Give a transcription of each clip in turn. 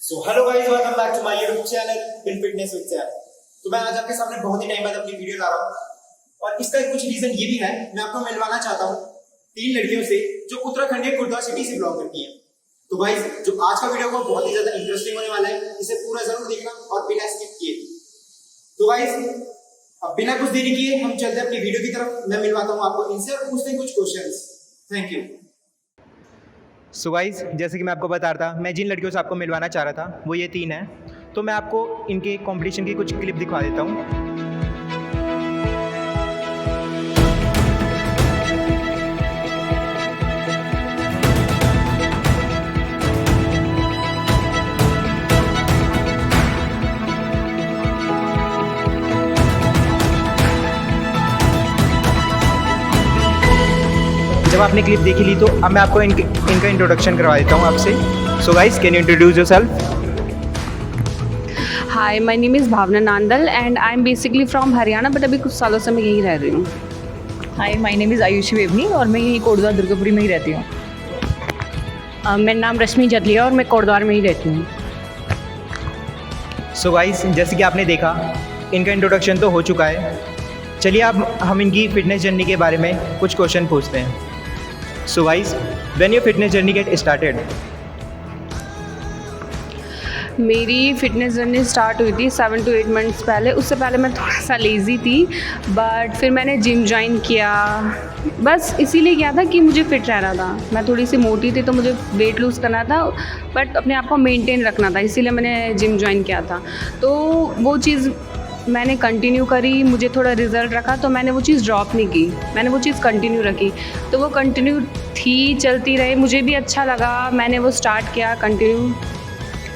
So hello guys, welcome back to my YouTube channel बिन fitness with Sam. तो मैं आज आपके सामने बहुत ही टाइम बाद अपनी वीडियो ला रहा हूँ और इसका कुछ रीजन ये भी है। मैं आपको मिलवाना चाहता हूँ 3 लड़कियों से जो उत्तराखंड के खुर्दा सिटी से बिलोंग करती हैं। तो गाइस, जो आज का वीडियो को बहुत ही ज्यादा इंटरेस्टिंग होने वाला है, इसे पूरा जरूर देखना और बिना स्किप किए। तो गाइस, अब बिना कुछ देरी किए हम चलते हैं अपनी वीडियो की तरफ। मैं मिलवाता हूँ आपको इनसे और पूछते हैं कुछ questions. Thank you. So guys, जैसे कि मैं आपको बता रहा था, मैं जिन लड़कियों से आपको मिलवाना चाह रहा था वो ये 3 हैं। तो मैं आपको इनके कंपटीशन की कुछ क्लिप दिखा देता हूँ। जब आपने क्लिप देखी ली तो अब मैं आपको इनका इंट्रोडक्शन करवा देता हूँ आपसे। So guys, can you introduce yourself? Hi, my name is Bhawna Nandal and I am basically from Haryana, but अभी कुछ सालों से मैं यहीं रह रही हूँ। Hi, my name is Aayushi वेवनी और मैं यहीं कोटद्वार दुर्गापुरी में ही रहती हूँ। मेरा नाम रश्मि जदलिया और मैं कोटद्वार में ही रहती हूँ। सो गाइस, जैसे कि आपने देखा, इनका इंट्रोडक्शन तो हो चुका है। चलिए अब हम इनकी फिटनेस जर्नी के बारे में कुछ क्वेश्चन पूछते हैं। So guys, when your fitness journey get started? मेरी फ़िटनेस जर्नी स्टार्ट हुई थी 7 to 8 मंथ्स पहले। उससे पहले मैं थोड़ा सा लेज़ी थी, बट फिर मैंने जिम ज्वाइन किया। बस इसीलिए किया था कि मुझे फ़िट रहना था। मैं थोड़ी सी मोटी थी तो मुझे वेट लूज़ करना था, बट अपने आप को मेंटेन रखना था, इसीलिए मैंने जिम ज्वाइन किया था। तो वो चीज़ मैंने कंटिन्यू करी, मुझे थोड़ा रिज़ल्ट रखा तो मैंने वो चीज़ ड्रॉप नहीं की, मैंने वो चीज़ कंटिन्यू रखी। तो वो कंटिन्यू थी, चलती रही, मुझे भी अच्छा लगा, मैंने वो स्टार्ट किया कंटिन्यू।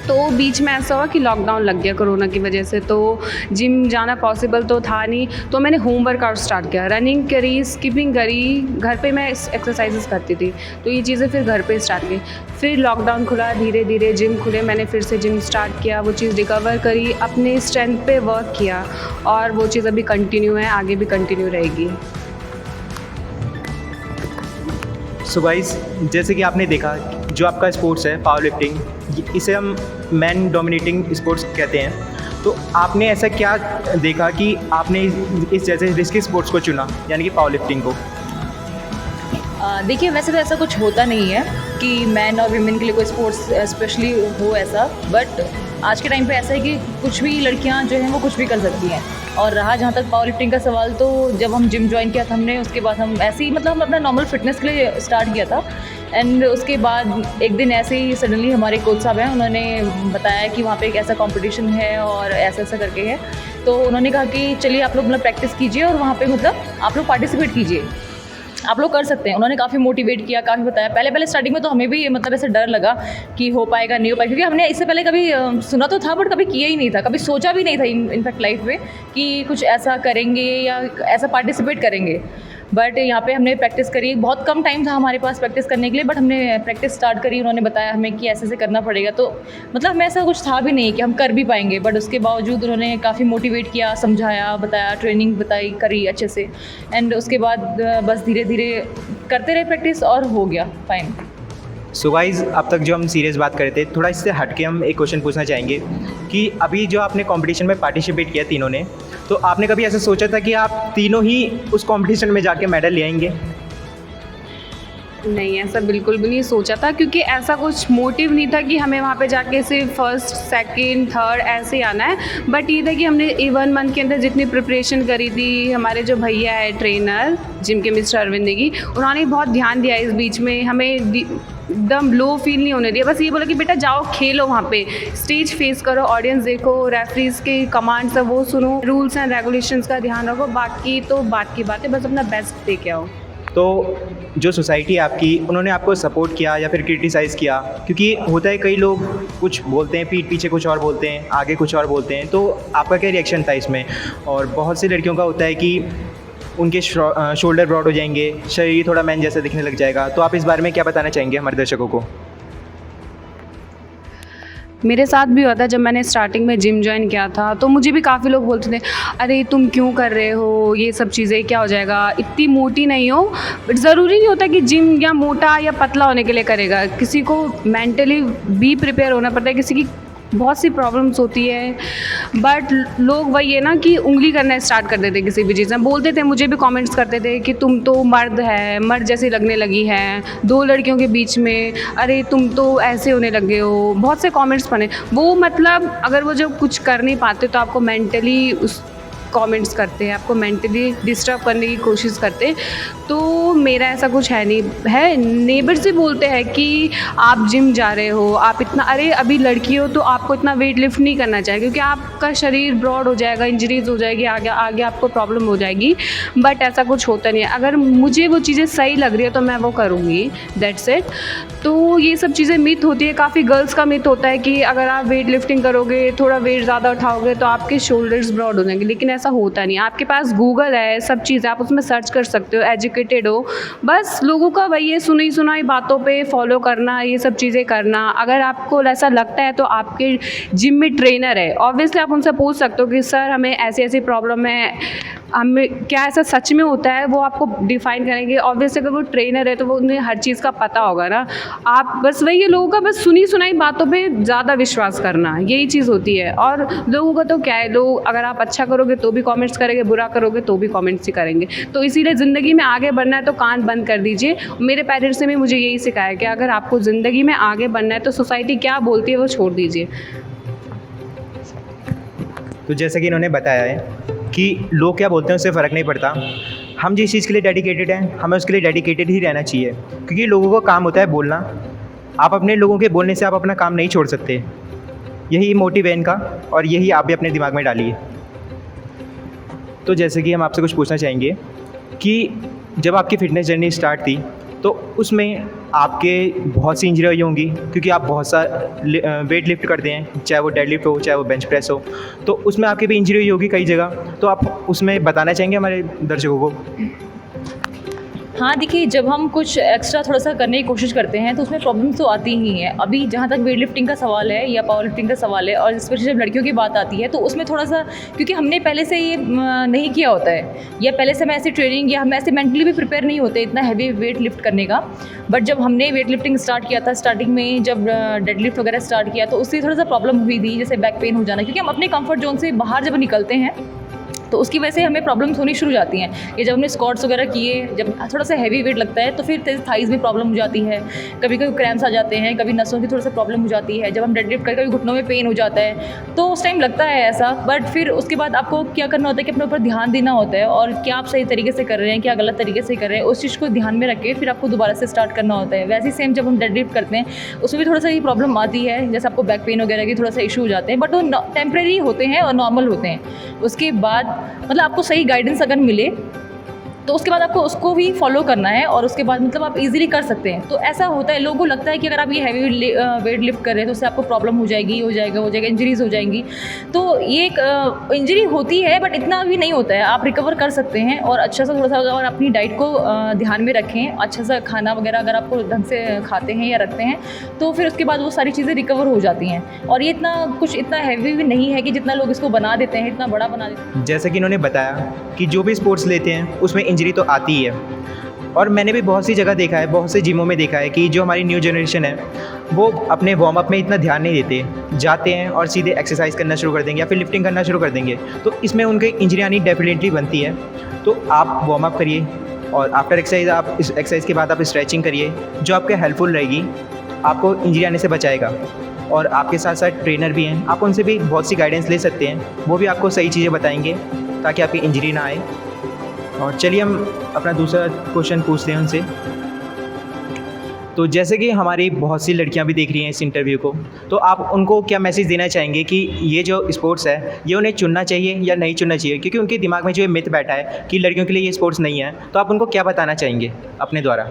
तो बीच में ऐसा हुआ कि लॉकडाउन लग गया कोरोना की वजह से, तो जिम जाना पॉसिबल तो था नहीं। तो मैंने होम वर्कआउट स्टार्ट किया, रनिंग करी, स्किपिंग करी, घर पे मैं एक्सरसाइजेस करती थी। तो ये चीज़ें फिर घर पे स्टार्ट की। फिर लॉकडाउन खुला, धीरे धीरे जिम खुले, मैंने फिर से जिम स्टार्ट किया, वो चीज़ रिकवर करी, अपने स्ट्रेंथ पे वर्क किया और वो चीज़ अभी कंटिन्यू है, आगे भी कंटिन्यू रहेगी। सो गाइस, जैसे कि आपने देखा, जो आपका स्पोर्ट्स है पावर लिफ्टिंग, इसे हम मैन डोमिनेटिंग स्पोर्ट्स कहते हैं। तो आपने ऐसा क्या देखा कि आपने इस जैसे रिस्की स्पोर्ट्स को चुना, यानी कि पावर लिफ्टिंग को? देखिए, वैसे तो ऐसा कुछ होता नहीं है कि मैन और वीमेन के लिए कोई स्पोर्ट्स स्पेशली हो ऐसा, बट आज के टाइम पे ऐसा है कि कुछ भी लड़कियां जो हैं वो कुछ भी कर सकती हैं। और रहा जहाँ तक पावर लिफ्टिंग का सवाल, तो जब हम जिम ज्वाइन किया था हमने, उसके बाद हम ऐसे ही मतलब हम अपना नॉर्मल फिटनेस के लिए स्टार्ट किया था। एंड उसके बाद एक दिन ऐसे ही सडनली हमारे कोच साहब हैं, उन्होंने बताया कि वहाँ पे एक ऐसा कंपटीशन है और ऐसा ऐसा करके है। तो उन्होंने कहा कि चलिए आप लोग मतलब प्रैक्टिस कीजिए और वहाँ पे मतलब आप लोग पार्टिसिपेट कीजिए, आप लोग कर सकते हैं। उन्होंने काफ़ी मोटिवेट किया, काफ़ी बताया। पहले स्टार्टिंग में तो हमें भी मतलब ऐसे डर लगा कि हो पाएगा नहीं हो पाएगा, क्योंकि हमने इससे पहले कभी सुना तो था बट कभी किया ही नहीं था, कभी सोचा भी नहीं था इनफैक्ट लाइफ में कि कुछ ऐसा करेंगे या ऐसा पार्टिसिपेट करेंगे। बट यहाँ पे हमने प्रैक्टिस करी, बहुत कम टाइम था हमारे पास प्रैक्टिस करने के लिए, बट हमने प्रैक्टिस स्टार्ट करी। उन्होंने बताया हमें कि ऐसे ऐसे करना पड़ेगा, तो मतलब हमें ऐसा कुछ था भी नहीं कि हम कर भी पाएंगे, बट उसके बावजूद उन्होंने काफ़ी मोटिवेट किया, समझाया, बताया, ट्रेनिंग बताई, करी अच्छे से। एंड उसके बाद बस धीरे धीरे करते रहे प्रैक्टिस और हो गया फाइन। सो गाइस, अब तक जो हम सीरियस बात कर रहे थे, थोड़ा इससे हट के हम एक क्वेश्चन पूछना चाहेंगे कि अभी जो आपने कंपटीशन में पार्टिसिपेट किया तीनों ने, तो आपने कभी ऐसा सोचा था कि आप तीनों ही उस कंपटीशन में जाके मेडल ले आएंगे? नहीं, ऐसा बिल्कुल भी नहीं सोचा था, क्योंकि ऐसा कुछ मोटिव नहीं था कि हमें वहाँ पे जाके सिर्फ फर्स्ट, सेकंड, थर्ड ऐसे आना है। बट ये था कि हमने 1 मंथ के अंदर जितनी प्रिपरेशन करी थी, हमारे जो भैया है ट्रेनर जिम के मिस्टर अरविंद नेगी, उन्होंने बहुत ध्यान दिया इस बीच में, हमें एकदम लो फील नहीं होने दिया। बस ये बोला कि बेटा जाओ खेलो, वहाँ पे स्टेज फेस करो, ऑडियंस देखो, रेफरीज के कमांड्स है वो सुनो, रूल्स एंड रेगुलेशंस का ध्यान रखो, बाकी तो बात की बात है, बस अपना बेस्ट दे के आओ। तो जो सोसाइटी है आपकी, उन्होंने आपको सपोर्ट किया या फिर क्रिटिसाइज़ किया? क्योंकि होता है कई लोग कुछ बोलते हैं, पीठ पीछे कुछ और बोलते हैं, आगे कुछ और बोलते हैं। तो आपका क्या रिएक्शन था इसमें? और बहुत सी लड़कियों का होता है कि उनके शोल्डर ब्रॉड हो जाएंगे, शरीर थोड़ा मैन जैसा दिखने लग जाएगा। तो आप इस बारे में क्या बताना चाहेंगे हमारे दर्शकों को? मेरे साथ भी हुआ था जब मैंने स्टार्टिंग में जिम ज्वाइन किया था, तो मुझे भी काफ़ी लोग बोलते थे, अरे तुम क्यों कर रहे हो ये सब चीज़ें, क्या हो जाएगा, इतनी मोटी नहीं हो। बट ज़रूरी नहीं होता कि जिम या मोटा या पतला होने के लिए करेगा, किसी को मेंटली भी प्रिपेयर होना पड़ता है, किसी की बहुत सी प्रॉब्लम्स होती है, बट लोग वही है ना कि उंगली करना स्टार्ट कर देते किसी भी चीज़ में। बोलते थे, मुझे भी कमेंट्स करते थे कि तुम तो मर्द है, मर्द जैसी लगने लगी है, दो लड़कियों के बीच में, अरे तुम तो ऐसे होने लगे हो। बहुत से कमेंट्स बने, वो मतलब अगर वो जब कुछ कर नहीं पाते तो आपको मेंटली उस कमेंट्स करते हैं, आपको मेंटली डिस्टर्ब करने की कोशिश करते। तो मेरा ऐसा कुछ है नहीं है। नेबर से बोलते हैं कि आप जिम जा रहे हो, आप इतना, अरे अभी लड़की हो तो आपको इतना वेट लिफ्ट नहीं करना चाहिए क्योंकि आपका शरीर ब्रॉड हो जाएगा, इंजरीज हो जाएगी, आगे आगे आपको प्रॉब्लम हो जाएगी। बट ऐसा कुछ होता नहीं है। अगर मुझे वो चीज़ें सही लग रही है तो मैं वो करूँगी, दैट्स इट। तो ये सब चीज़ें मिथ होती है, काफ़ी गर्ल्स का मिथ होता है कि अगर आप वेट लिफ्टिंग करोगे, थोड़ा वेट ज़्यादा उठाओगे तो आपके शोल्डर्स ब्रॉड हो जाएंगे, लेकिन ऐसा होता नहीं। आपके पास गूगल है, सब चीज़ आप उसमें सर्च कर सकते हो, एजुकेटेड हो। बस लोगों का वही है, सुनी सुनाई बातों पे फॉलो करना, ये सब चीज़ें करना। अगर आपको ऐसा लगता है तो आपके जिम में ट्रेनर है, ऑब्वियसली आप उनसे पूछ सकते हो कि सर हमें ऐसी ऐसी प्रॉब्लम है, हमें क्या ऐसा सच में होता है, वो आपको डिफ़ाइन करेंगे। ऑब्वियसली अगर वो ट्रेनर है तो वो उन्हें हर चीज़ का पता होगा ना। आप बस वही है, लोगों का बस सुनी सुनाई बातों पे ज़्यादा विश्वास करना, यही चीज़ होती है। और लोगों का तो क्या है, लोग अगर आप अच्छा करोगे तो भी कमेंट्स करेंगे, बुरा करोगे तो भी कमेंट्स ही करेंगे। तो इसीलिए ज़िंदगी में आगे बढ़ना है तो कान बंद कर दीजिए। मेरे पेरेंट्स ने भी मुझे यही सिखाया कि अगर आपको ज़िंदगी में आगे बढ़ना है तो सोसाइटी क्या बोलती है वो छोड़ दीजिए। तो जैसा कि इन्होंने बताया है कि लोग क्या बोलते हैं उससे फ़र्क नहीं पड़ता। हम जिस चीज़ के लिए डेडिकेटेड हैं हमें उसके लिए डेडिकेटेड ही रहना चाहिए, क्योंकि लोगों का काम होता है बोलना। आप अपने लोगों के बोलने से आप अपना काम नहीं छोड़ सकते। यही मोटिव है इनका, और यही आप भी अपने दिमाग में डालिए। तो जैसे कि हम आपसे कुछ पूछना चाहेंगे कि जब आपकी फ़िटनेस जर्नी स्टार्ट थी तो उसमें आपके बहुत सी इंजरी हुई होंगी, क्योंकि आप बहुत सा वेट लिफ्ट करते हैं, चाहे वो डेड लिफ्ट हो चाहे वो बेंच प्रेस हो, तो उसमें आपकी भी इंजरी हुई होगी कई जगह। तो आप उसमें बताना चाहेंगे हमारे दर्शकों को? हाँ, देखिए, जब हम कुछ एक्स्ट्रा थोड़ा सा करने की कोशिश करते हैं तो उसमें प्रॉब्लम्स तो आती ही हैं। अभी जहाँ तक वेट लिफ्टिंग का सवाल है या पावर लिफ्टिंग का सवाल है, और स्पेशली जब लड़कियों की बात आती है तो उसमें थोड़ा सा, क्योंकि हमने पहले से ये नहीं किया होता है, या पहले से हमें ऐसी ट्रेनिंग या हम ऐसे मेंटली भी प्रिपेयर नहीं होते इतना हैवी वेट लिफ्ट करने का। बट जब हमने वेट लिफ्टिंग स्टार्ट किया था, स्टार्टिंग में जब डेड लिफ्ट वगैरह स्टार्ट किया तो उससे थोड़ा सा प्रॉब्लम हुई थी, जैसे बैक पेन हो जाना, क्योंकि हम अपने कंफर्ट जोन से बाहर जब निकलते हैं तो उसकी वजह से हमें प्रॉब्लम्स होनी शुरू हो जाती हैं। कि जब हमने स्क्वाट्स वगैरह किए, जब थोड़ा सा हैवी वेट लगता है तो फिर थाइज़ में प्रॉब्लम हो जाती है, कभी कभी क्रैम्प्स आ जाते हैं, कभी नसों की थोड़ा सा प्रॉब्लम हो जाती है। जब हम डेड लिफ्ट करके कभी घुटनों में पेन हो जाता है, तो उस टाइम लगता है ऐसा। बट फिर उसके बाद आपको क्या करना होता है कि अपने ऊपर ध्यान देना होता है, और क्या आप सही तरीके से कर रहे हैं, क्या गलत तरीके से कर रहे हैं, उस चीज़ को ध्यान में रख के फिर आपको दोबारा से स्टार्ट करना होता है। वैसे ही सेम जब हम डेड लिफ्ट करते हैं उसमें भी थोड़ा सा ये प्रॉब्लम आती है, जैसे आपको बैक पेन वगैरह की थोड़ा सा इशू हो जाते हैं, बट वो टेम्प्रेरी होते हैं और नॉर्मल होते हैं। उसके बाद मतलब आपको सही गाइडेंस अगर मिले तो उसके बाद आपको उसको भी फॉलो करना है, और उसके बाद मतलब आप इजीली कर सकते हैं। तो ऐसा होता है, लोगों को लगता है कि अगर आप ये हैवी वेट लिफ्ट कर रहे हैं तो उससे आपको प्रॉब्लम हो जाएगी, हो जाएगा, इंजरीज हो जाएंगी। तो ये एक इंजरी होती है, बट इतना भी नहीं होता है, आप रिकवर कर सकते हैं। और अच्छा सा थोड़ा सा, और अपनी डाइट को ध्यान में रखें, अच्छा सा खाना वगैरह अगर आपको ढंग से खाते हैं या रखते हैं तो फिर उसके बाद वो सारी चीज़ें रिकवर हो जाती हैं। और ये इतना हैवी भी नहीं है कि जितना लोग इसको बना देते हैं, इतना बड़ा बना देते हैं। जैसे कि इन्होंने बताया कि जो भी स्पोर्ट्स लेते हैं उसमें इंजरी तो आती ही है, और मैंने भी बहुत सी जगह देखा है, बहुत से जिमों में देखा है कि जो हमारी न्यू जनरेशन है वो अपने वार्म अप में इतना ध्यान नहीं देते, जाते हैं और सीधे एक्सरसाइज करना शुरू कर देंगे या फिर लिफ्टिंग करना शुरू कर देंगे, तो इसमें उनकी इंजरी आनी डेफिनेटली बनती है। तो आप वार्म अप करिए, और आफ्टर एक्सरसाइज आप इस एक्सरसाइज के बाद आप स्ट्रेचिंग करिए, जो आपके हेल्पफुल रहेगी, आपको इंजरी आने से बचाएगा। और आपके साथ साथ ट्रेनर भी हैं, आप उनसे भी बहुत सी गाइडेंस ले सकते हैं, वो भी आपको सही चीज़ें बताएंगे ताकि आपकी इंजरी ना आए। और चलिए हम अपना दूसरा क्वेश्चन पूछते हैं उनसे। तो जैसे कि हमारी बहुत सी लड़कियां भी देख रही हैं इस इंटरव्यू को, तो आप उनको क्या मैसेज देना चाहेंगे कि ये जो स्पोर्ट्स है ये उन्हें चुनना चाहिए या नहीं चुनना चाहिए, क्योंकि उनके दिमाग में जो ये मिथ बैठा है कि लड़कियों के लिए ये स्पोर्ट्स नहीं है, तो आप उनको क्या बताना चाहेंगे अपने द्वारा?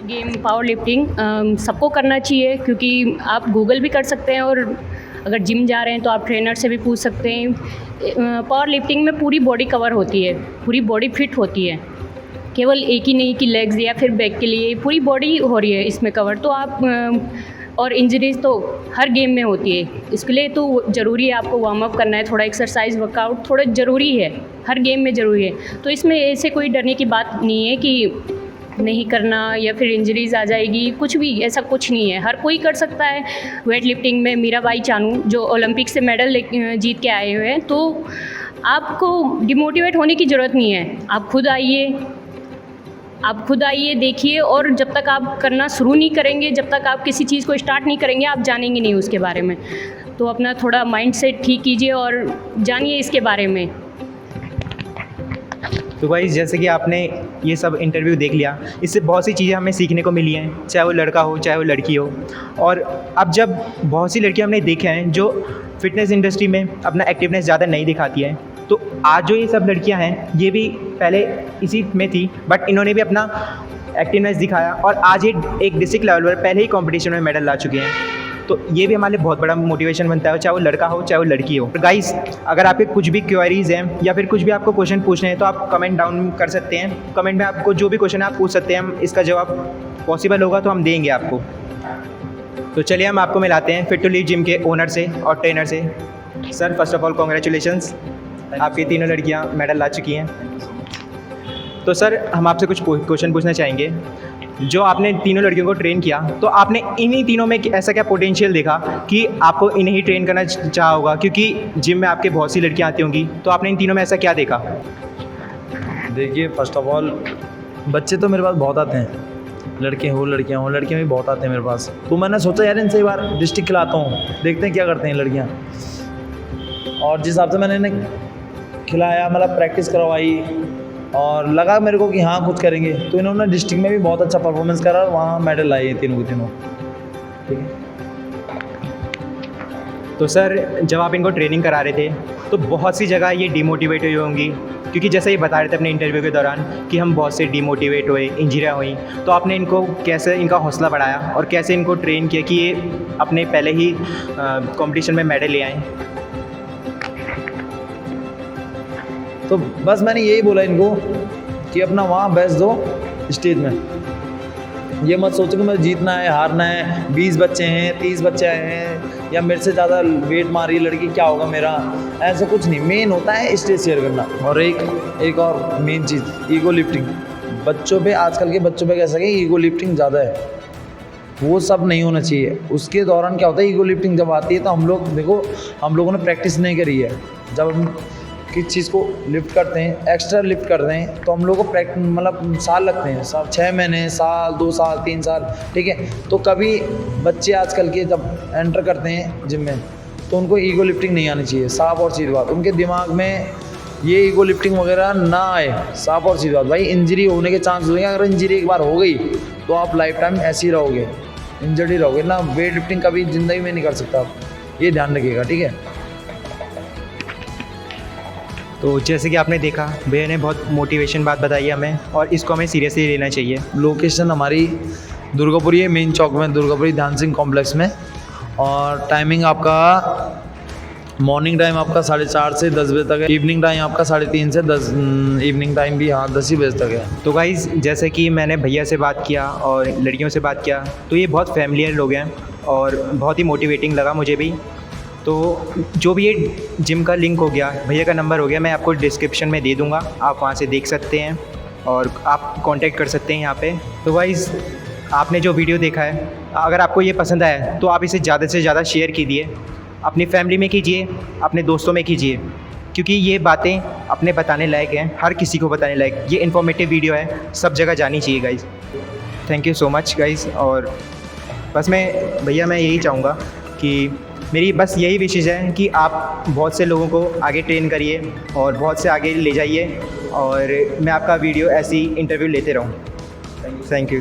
गेम पावर लिफ्टिंग सबको करना चाहिए, क्योंकि आप गूगल भी कर सकते हैं, और अगर जिम जा रहे हैं तो आप ट्रेनर से भी पूछ सकते हैं। पावर लिफ्टिंग में पूरी बॉडी कवर होती है, पूरी बॉडी फिट होती है, केवल एक ही नहीं कि लेग्स या फिर बैक के लिए, पूरी बॉडी हो रही है इसमें कवर। तो आप और इंजरीज तो हर गेम में होती है, इसके लिए तो ज़रूरी है आपको वार्म अप करना है, थोड़ा एक्सरसाइज वर्कआउट थोड़ा ज़रूरी है, हर गेम में ज़रूरी है। तो इसमें ऐसे कोई डरने की बात नहीं है कि नहीं करना या फिर इंजरीज आ जाएगी, कुछ भी ऐसा कुछ नहीं है, हर कोई कर सकता है। वेट लिफ्टिंग में मीराबाई चानू जो ओलंपिक से मेडल जीत के आए हुए हैं, तो आपको डिमोटिवेट होने की ज़रूरत नहीं है। आप खुद आइए देखिए, और जब तक आप करना शुरू नहीं करेंगे, जब तक आप किसी चीज़ को स्टार्ट नहीं करेंगे, आप जानेंगे नहीं उसके बारे में। तो अपना थोड़ा माइंड सेट ठीक कीजिए और जानिए इसके बारे में। तो भाई जैसे कि आपने ये सब इंटरव्यू देख लिया, इससे बहुत सी चीज़ें हमें सीखने को मिली हैं, चाहे वो लड़का हो चाहे वो लड़की हो। और अब जब बहुत सी लड़कियां हमने देखे हैं जो फिटनेस इंडस्ट्री में अपना एक्टिवनेस ज़्यादा नहीं दिखाती हैं, तो आज जो ये सब लड़कियां हैं ये भी पहले इसी में थी, बट इन्होंने भी अपना एक्टिवनेस दिखाया और आज ये एक डिस्ट्रिक्ट लेवल पर पहले ही कॉम्पिटिशन में मेडल ला चुके हैं। तो ये भी हमारे लिए बहुत बड़ा मोटिवेशन बनता है, चाहे वो लड़का हो चाहे वो लड़की हो। गाइस, अगर आपके कुछ भी क्वेरीज हैं या फिर कुछ भी आपको क्वेश्चन पूछने हैं तो आप कमेंट डाउन कर सकते हैं। कमेंट में आपको जो भी क्वेश्चन है आप पूछ सकते हैं, हम इसका जवाब पॉसिबल होगा तो हम देंगे आपको। तो चलिए हम आपको मिलाते हैं फिट टू लीव जिम के ओनर से और ट्रेनर से। Sir, first of all congratulations, आपकी तीनों लड़कियाँ मेडल ला चुकी हैं। तो सर, हम आपसे कुछ क्वेश्चन पूछना चाहेंगे। जो आपने तीनों लड़कियों को ट्रेन किया, तो आपने इन्हीं तीनों में ऐसा क्या पोटेंशियल देखा कि आपको इन्हें ही ट्रेन करना चाहा होगा? क्योंकि जिम में आपके बहुत सी लड़कियां आती होंगी, तो आपने इन तीनों में ऐसा क्या देखा? देखिए, फर्स्ट ऑफ ऑल बच्चे तो मेरे पास बहुत आते हैं, लड़के हो लड़कियां हो, लड़कियां भी बहुत आते हैं मेरे पास। तो मैंने सोचा यार इनसे एक बार डिस्ट्रिक्ट खिलाता हूँ, देखते हैं क्या करते हैं लड़कियाँ। और जिस हिसाब से मैंने इन्हें खिलाया, मतलब प्रैक्टिस करवाई और लगा मेरे को कि हाँ कुछ करेंगे, तो इन्होंने डिस्ट्रिक्ट में भी बहुत अच्छा परफॉर्मेंस करा और वहाँ मेडल लाए तीनों के तीनों। ठीक है। तो सर, जब आप इनको ट्रेनिंग करा रहे थे तो बहुत सी जगह ये डिमोटिवेट हुई होंगी, क्योंकि जैसे ये बता रहे थे अपने इंटरव्यू के दौरान कि हम बहुत से डिमोटिवेट हुए, इंजरियाँ हुई। तो आपने इनको कैसे इनका हौसला बढ़ाया और कैसे इनको ट्रेन किया कि ये अपने पहले ही कंपटीशन में मेडल ले आएँ? तो बस मैंने यही बोला इनको कि अपना वहाँ बेस्ट दो स्टेज में। ये मत सोचो कि मुझे जीतना है हारना है, 20 बच्चे हैं 30 बच्चे हैं या मेरे से ज़्यादा वेट मारी लड़की क्या होगा मेरा, ऐसा कुछ नहीं। मेन होता है स्टेज शेयर करना। और एक और मेन चीज़, ईगो लिफ्टिंग। बच्चों पे, आजकल के बच्चों पे कैसा कि ईगो लिफ्टिंग ज़्यादा है, वो सब नहीं होना चाहिए। उसके दौरान क्या होता है, ईगो लिफ्टिंग जब आती है तो हम लोग देखो, हम लोगों ने प्रैक्टिस नहीं करी है। जब हम किस चीज़ को लिफ्ट करते हैं, एक्स्ट्रा लिफ्ट करते हैं, तो हम लोग को मतलब साल लगते हैं, 6 महीने, साल, 2 साल, 3 साल। ठीक है। तो कभी बच्चे आजकल के जब एंटर करते हैं जिम में तो उनको ईगो लिफ्टिंग नहीं आनी चाहिए। साफ और सीधी बात, उनके दिमाग में ये ईगो लिफ्टिंग वगैरह ना आए। साफ और सीधी बात भाई, इंजरी होने के चांस होंगे। अगर इंजरी एक बार हो गई तो आप लाइफ टाइम ऐसे ही रहोगे, इंजर्ड ही रहोगे ना। वेट लिफ्टिंग कभी ज़िंदगी में नहीं कर सकता आप, ये ध्यान रखिएगा। ठीक है। तो जैसे कि आपने देखा, भैया ने बहुत मोटिवेशन बात बताई हमें और इसको हमें सीरियसली लेना चाहिए। लोकेशन हमारी दुर्गापुरी है, मेन चौक में, दुर्गापुरी ध्यान सिंह कॉम्प्लेक्स में। और टाइमिंग आपका मॉर्निंग टाइम आपका 4:30 से 10 बजे तक है। इवनिंग टाइम आपका 3:30 से 10, इवनिंग टाइम भी 10 ही बजे तक है। तो गाइज़, जैसे कि मैंने भैया से बात किया और लड़कियों से बात किया, तो ये बहुत फैमिलियर लोग हैं और बहुत ही मोटिवेटिंग लगा मुझे भी। तो जो भी ये जिम का लिंक हो गया, भैया का नंबर हो गया, मैं आपको डिस्क्रिप्शन में दे दूँगा, आप वहाँ से देख सकते हैं और आप कांटेक्ट कर सकते हैं यहाँ पे। तो गाइस, आपने जो वीडियो देखा है, अगर आपको ये पसंद आया है तो आप इसे ज़्यादा से ज़्यादा शेयर कीजिए, अपनी फैमिली में कीजिए, अपने दोस्तों में कीजिए, क्योंकि ये बातें अपने बताने लायक हैं, हर किसी को बताने लायक। ये इन्फॉर्मेटिव वीडियो है, सब जगह जानी चाहिए guys. Thank you so much guys. और बस मैं यही चाहूँगा कि मेरी बस यही विशेष है कि आप बहुत से लोगों को आगे ट्रेन करिए और बहुत से आगे ले जाइए और मैं आपका वीडियो ऐसी इंटरव्यू लेते रहूँ। Thank you.